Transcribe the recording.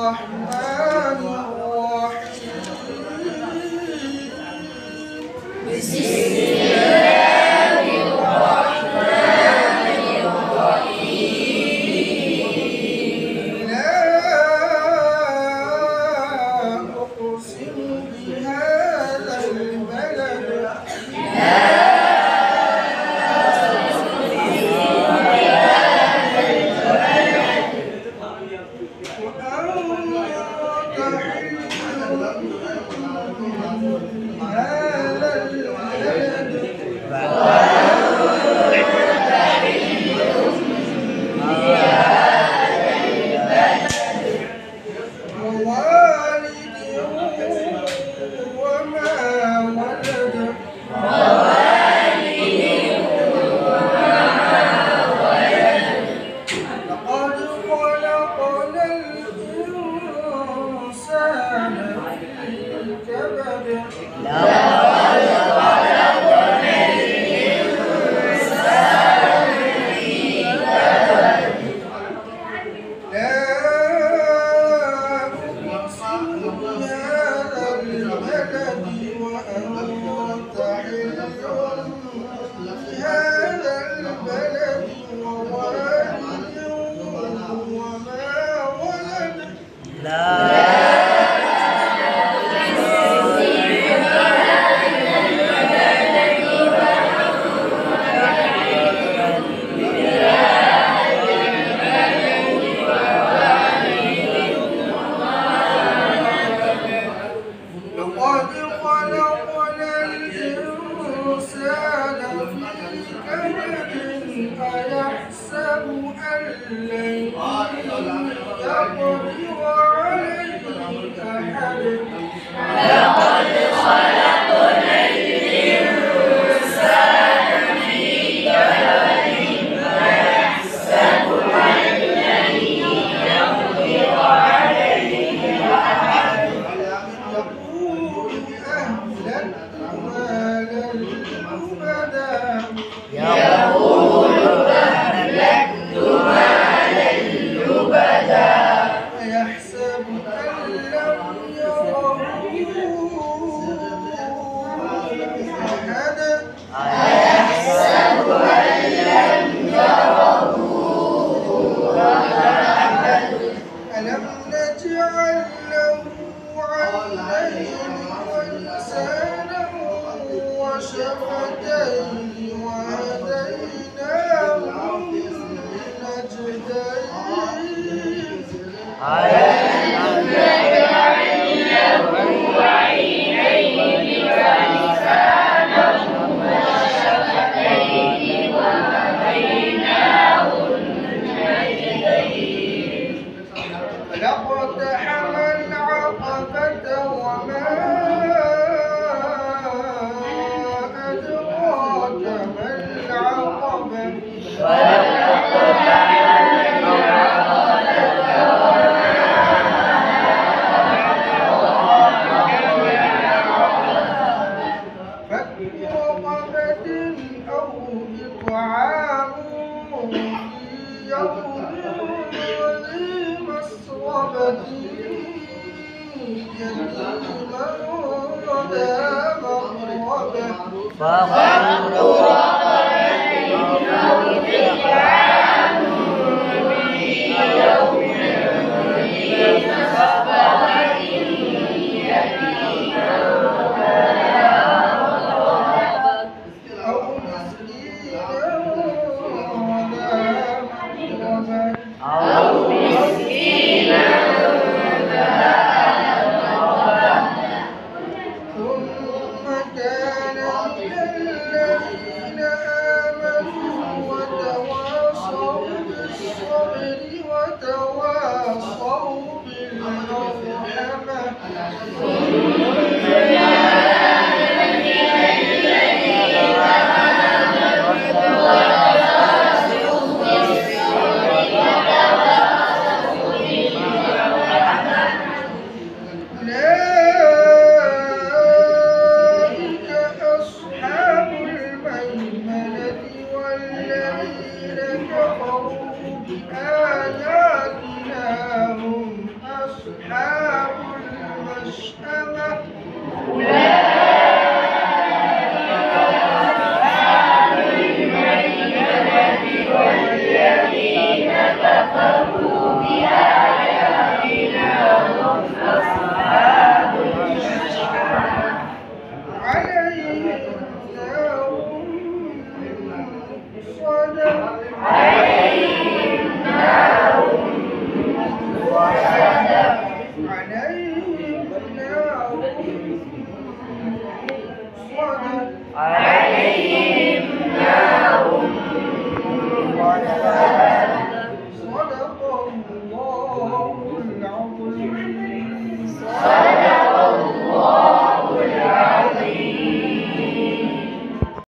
الرحمن الرحيم. بسم الله الرحمن الرحيم. لا أقسم بهذا البلد. أيحسب أن لن يقدر عليه أحد. لقد خلقنا الإنسان في كبد أيحسب أن لن يقدر عليه أحد. يقول أهلكت مالا لبدا. أيحسب أن لم يره أحد. ألم نجعل له عينين ولسانا وشفتين وهديناه فلاقتحم العقبة وما أدراك ما العقبة. فك رقبة أو إطعام في يوم ذي مسغبة يتيما ذا مقربة. فك رقبة أو إطعام في يوم ذي مسغبة يتيما أو مسكينا ذا مقربة. ثم كان من الذين آمنوا وتواصوا بالصبر وتواصوا بالمرحمة.